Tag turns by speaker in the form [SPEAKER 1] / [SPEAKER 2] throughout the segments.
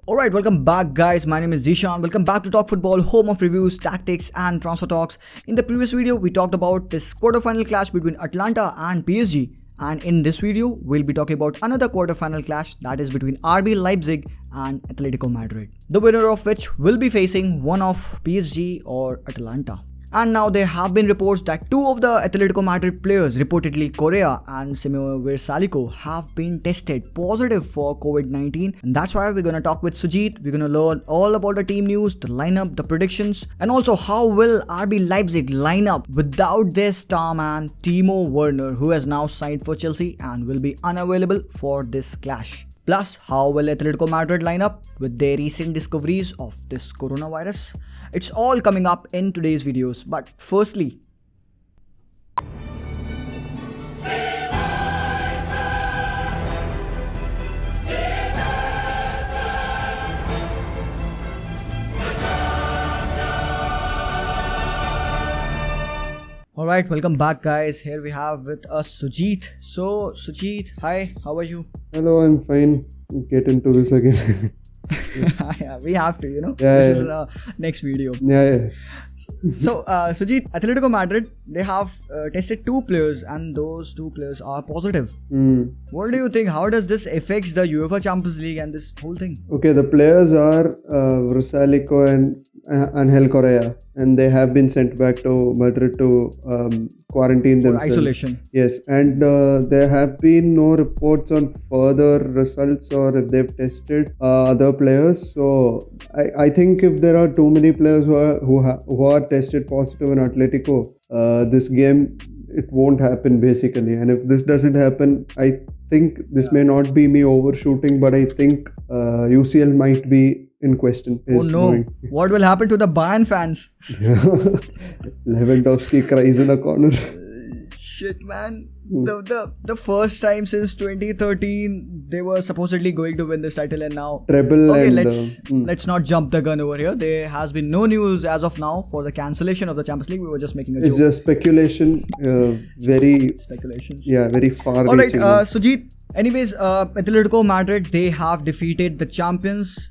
[SPEAKER 1] Alright, welcome back guys. My name is Zishan. Welcome back to Talk Football, home of reviews, tactics and transfer talks. In the previous video, we talked about this quarter-final clash between Atlanta and PSG. And in this video, we'll be talking about another quarter-final clash that is between RB Leipzig and Atletico Madrid. The winner of which will be facing one of PSG or Atlanta. And now there have been reports that two of the Atletico Madrid players, reportedly Correa and Timo Werner, have been tested positive for COVID-19. And that's why we're going to talk with Sujit. We're going to learn all about the team news, the lineup, the predictions, and also how will RB Leipzig line up without their star man Timo Werner, who has now signed for Chelsea and will be unavailable for this clash. Plus, how will Atletico Madrid line up with their recent discoveries of this coronavirus? It's all coming up in today's videos, but firstly, alright, welcome back guys. Here we have with us Sujit. So Sujit, hi, how are you?
[SPEAKER 2] Hello, I'm fine. Get into this again.
[SPEAKER 1] Yeah, we have to,
[SPEAKER 2] this
[SPEAKER 1] is the next video.
[SPEAKER 2] Yeah.
[SPEAKER 1] So Sujit, Atletico Madrid, they have tested two players and those two players are positive. What do you think? How does this affect the UEFA Champions League and this whole thing?
[SPEAKER 2] Okay, the players are Rosalico and Angel Correa, and they have been sent back to Madrid to quarantine
[SPEAKER 1] for
[SPEAKER 2] themselves.
[SPEAKER 1] Isolation.
[SPEAKER 2] Yes, and there have been no reports on further results or if they've tested other players. So I think if there are too many players who are tested positive in Atletico, this game it won't happen basically. And if this doesn't happen, I think this may not be me overshooting, but I think UCL might be in question.
[SPEAKER 1] Oh no, what will happen to the Bayern fans?
[SPEAKER 2] Lewandowski cries in a corner.
[SPEAKER 1] Shit man, the first time since 2013 they were supposedly going to win this title, and now
[SPEAKER 2] treble.
[SPEAKER 1] Okay,
[SPEAKER 2] and
[SPEAKER 1] let's not jump the gun over here. There has been no news as of now for the cancellation of the Champions League. We were just making a joke.
[SPEAKER 2] It's just speculation, very
[SPEAKER 1] speculations.
[SPEAKER 2] Yeah, very far.
[SPEAKER 1] Alright, Sujit. Anyways, Atletico Madrid, they have defeated the Champions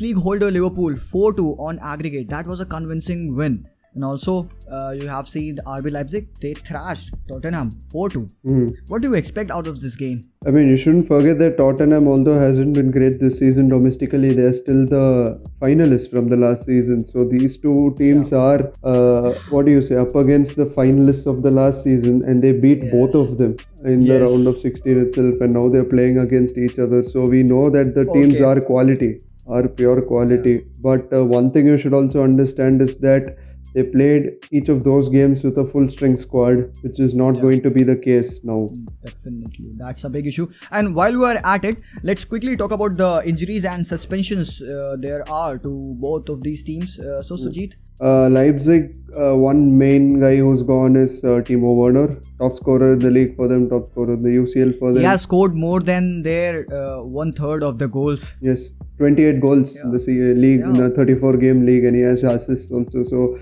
[SPEAKER 1] League holder Liverpool 4-2 on aggregate. That was a convincing win. And also, you have seen RB Leipzig, they thrashed Tottenham 4-2. What do you expect out of this game?
[SPEAKER 2] I mean, you shouldn't forget that Tottenham, although hasn't been great this season domestically, they are still the finalists from the last season. So these two teams are, up against the finalists of the last season, and they beat both of them in the round of 16 itself, and now they're playing against each other. So we know that the teams are quality, are pure quality. But one thing you should also understand is that they played each of those games with a full strength squad, which is not going to be the case now.
[SPEAKER 1] Definitely, that's a big issue. And while we are at it, let's quickly talk about the injuries and suspensions there are to both of these teams. So Sujit?
[SPEAKER 2] Leipzig, one main guy who's gone is Timo Werner, top scorer in the league for them, top scorer in the UCL for them.
[SPEAKER 1] He has scored more than their 1/3 of the goals.
[SPEAKER 2] Yes, 28 goals in the league, in a 34-game league, and he has assists also. So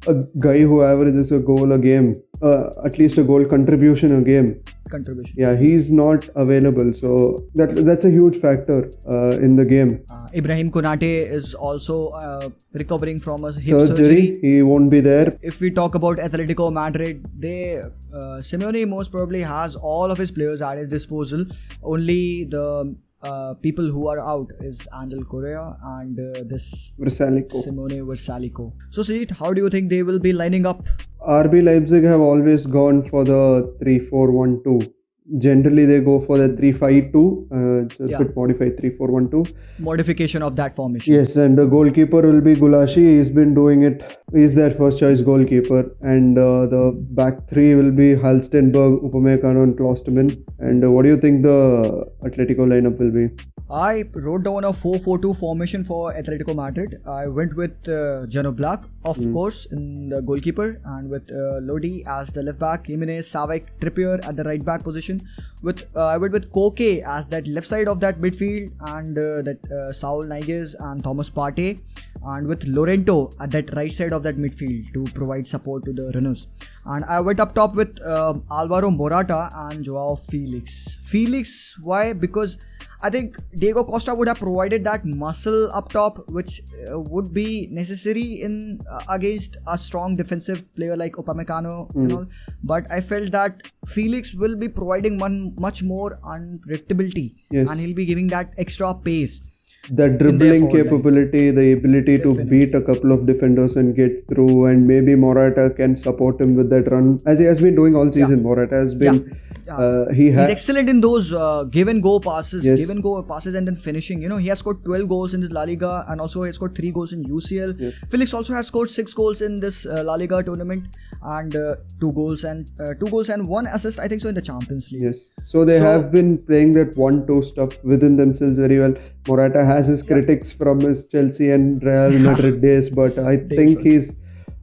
[SPEAKER 2] a guy who averages a goal a game, at least a goal contribution a game. Yeah, he's not available, so that's a huge factor in the game.
[SPEAKER 1] Ibrahim Konate is also recovering from a hip surgery.
[SPEAKER 2] He won't be there.
[SPEAKER 1] If we talk about Atletico Madrid, Simeone most probably has all of his players at his disposal. Only the people who are out is Angel Correa and this Simone Versalico. So Sujit, how do you think they will be lining up?
[SPEAKER 2] RB Leipzig have always gone for the 3-4-1-2. Generally they go for the 3-5-2. It's a bit modified 3-4-1-2.
[SPEAKER 1] Modification of that formation.
[SPEAKER 2] Yes, and the goalkeeper will be Gulashi. He's been doing it. He's their first choice goalkeeper. And the back three will be Halstenberg, Upamecano and Klosterman. And what do you think the Atletico lineup will be?
[SPEAKER 1] I wrote down a 4-4-2 formation for Atletico Madrid. I went with Jan Oblak, of course, in the goalkeeper, and with Lodi as the left back, Jimenez, Savek, Trippier at the right back position. I went with Koke as that left side of that midfield, and Saul Niguez and Thomas Partey, and with Lorento at that right side of that midfield to provide support to the runners. And I went up top with Alvaro Morata and Joao Felix. Why? Because I think Diego Costa would have provided that muscle up top, which would be necessary in against a strong defensive player like Upamecano and all. But I felt that Felix will be providing much more unpredictability,
[SPEAKER 2] Yes.
[SPEAKER 1] and he'll be giving that extra pace.
[SPEAKER 2] The dribbling capability, the ability to beat a couple of defenders and get through, and maybe Morata can support him with that run, as he has been doing all season. Morata has been,
[SPEAKER 1] he's excellent in those give and go passes,
[SPEAKER 2] Yes.
[SPEAKER 1] and then finishing. He has scored 12 goals in this La Liga, and also he has scored 3 goals in UCL. Felix also has scored 6 goals in this La Liga tournament, and 2 goals and 1 assist, I think so, in the Champions League.
[SPEAKER 2] Yes. So they have been playing that 1-2 stuff within themselves very well. Morata has his critics from his Chelsea and Real Madrid days, but I think he's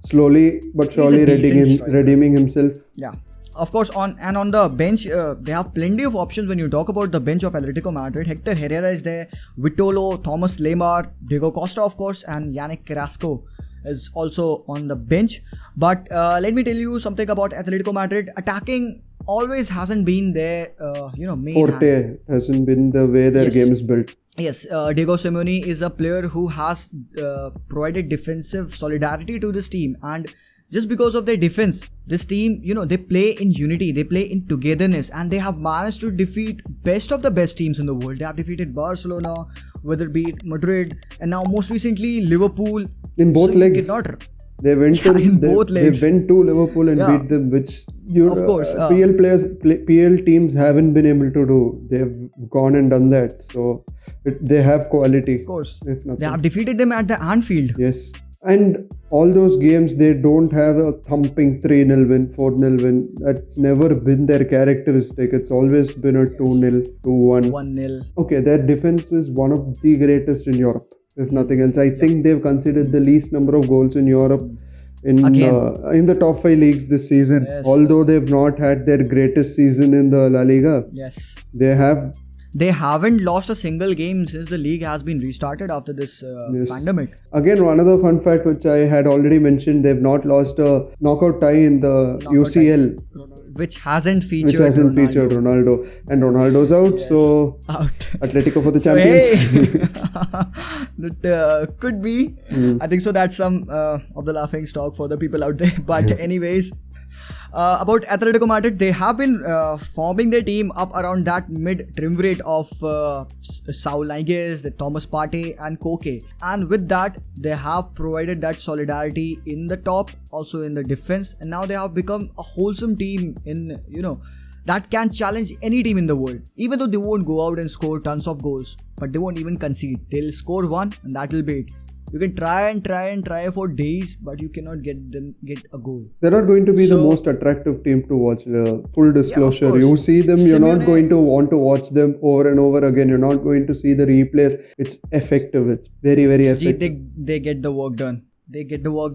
[SPEAKER 2] slowly but surely redeeming himself.
[SPEAKER 1] Yeah. Of course, on the bench, they have plenty of options when you talk about the bench of Atletico Madrid. Hector Herrera is there, Vitolo, Thomas Lemar, Diego Costa, of course, and Yannick Carrasco is also on the bench. But let me tell you something about Atletico Madrid. Attacking always hasn't been their main
[SPEAKER 2] Forte hasn't been the way their game is built.
[SPEAKER 1] Yes, Diego Simeone is a player who has provided defensive solidarity to this team, and just because of their defense, this team, they play in unity, they play in togetherness, and they have managed to defeat best of the best teams in the world. They have defeated Barcelona, whether it be Madrid, and now most recently Liverpool.
[SPEAKER 2] In both legs. They went to Liverpool and beat them, which
[SPEAKER 1] of course,
[SPEAKER 2] PL teams haven't been able to do. They've gone and done that, so they have quality.
[SPEAKER 1] Of course, they have defeated them at the Anfield.
[SPEAKER 2] Yes. And all those games, they don't have a thumping 3-0 win, 4-0 win. That's never been their characteristic. It's always been a 2-0, 2-1.
[SPEAKER 1] 1-0.
[SPEAKER 2] Okay, their defense is one of the greatest in Europe, if nothing else. I think they've conceded the least number of goals in Europe in the top 5 leagues this season.
[SPEAKER 1] Yes.
[SPEAKER 2] Although they've not had their greatest season in the La Liga.
[SPEAKER 1] Yes.
[SPEAKER 2] They
[SPEAKER 1] haven't lost a single game since the league has been restarted after this pandemic.
[SPEAKER 2] Again, another fun fact which I had already mentioned, they've not lost a knockout tie in the UCL.
[SPEAKER 1] Which hasn't featured
[SPEAKER 2] Ronaldo. And Ronaldo's out, so
[SPEAKER 1] out.
[SPEAKER 2] Atletico for the champions.
[SPEAKER 1] That could be. I think so. That's some of the laughing stock for the people out there. But anyways, about Atletico Madrid, they have been forming their team up around that mid-triumvirate of Saul Niguez, Thomas Partey and Koke. And with that, they have provided that solidarity in the top, also in the defense. And now they have become a wholesome team in, that can challenge any team in the world. Even though they won't go out and score tons of goals, but they won't even concede. They'll score one and that will be it. You can try for days, but you cannot get a goal.
[SPEAKER 2] They're not going to be the most attractive team to watch. Full disclosure, you see them, you're not going to want to watch them over and over again. You're not going to see the replays. It's effective. It's very, very effective.
[SPEAKER 1] They get the work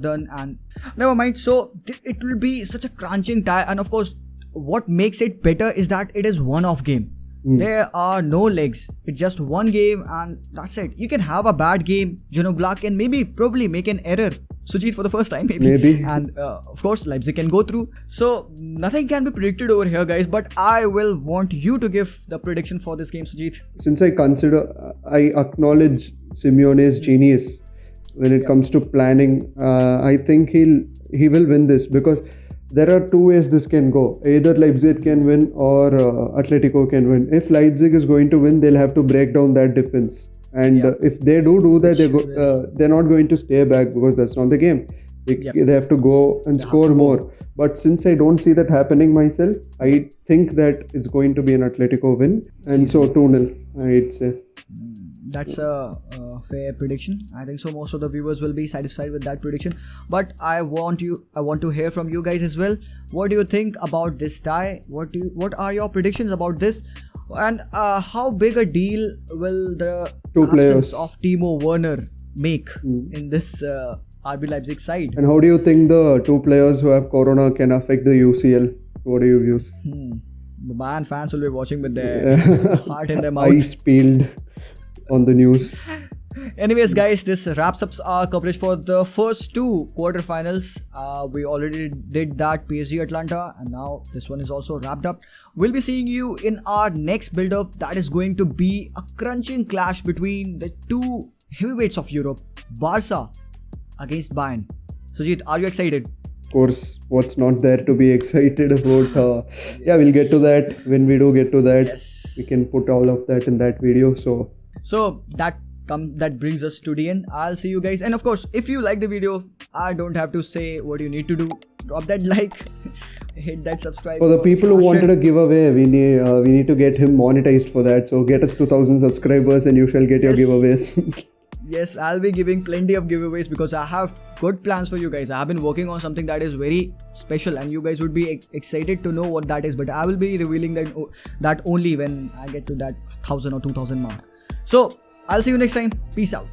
[SPEAKER 1] done. And never mind. So it will be such a crunching tie. And of course, what makes it better is that it is one-off game. There are no legs. It's just one game and that's it. You can have a bad game. Jan Oblak can probably make an error. Sujit for the first time maybe. And of course Leipzig can go through. So nothing can be predicted over here, guys. But I will want you to give the prediction for this game, Sujit.
[SPEAKER 2] Since I acknowledge Simeone's genius when it comes to planning, I think he will win this, because there are 2 ways this can go. Either Leipzig can win or Atletico can win. If Leipzig is going to win, they'll have to break down that defense. And if they do that, they're not going to stay back, because that's not the game. They have to go and score more. But since I don't see that happening myself, I think that it's going to be an Atletico win. And so 2-0, I'd say.
[SPEAKER 1] That's a fair prediction. I think so most of the viewers will be satisfied with that prediction. But I want to hear from you guys as well. What do you think about this tie? What are your predictions about this? And how big a deal will the absence of Timo Werner make in this RB Leipzig side?
[SPEAKER 2] And how do you think the 2 players who have corona can affect the UCL? What do you views?
[SPEAKER 1] The Bayern fans will be watching with their heart in their mouth.
[SPEAKER 2] Eyes peeled on the news.
[SPEAKER 1] Anyways, guys, this wraps up our coverage for the first two quarterfinals. We already did that PSG Atlanta, and now this one is also wrapped up. We'll be seeing you in our next build-up. That is going to be a crunching clash between the two heavyweights of Europe, Barca against Bayern. Sujit, are you excited?
[SPEAKER 2] Of course, what's not there to be excited about? Yeah, we'll get to that when we do get to that.
[SPEAKER 1] Yes.
[SPEAKER 2] We can put all of that in that video.
[SPEAKER 1] So that brings us to the end. I'll see you guys, and of course, if you like the video, I don't have to say what you need to do. Drop that like, hit that subscribe.
[SPEAKER 2] For the people who wanted a giveaway, we need to get him monetized for that. So get us 2,000 subscribers, and you shall get your giveaways.
[SPEAKER 1] Yes, I'll be giving plenty of giveaways because I have good plans for you guys. I have been working on something that is very special, and you guys would be excited to know what that is. But I will be revealing that only when I get to that 1,000 or 2,000 mark. So I'll see you next time. Peace out.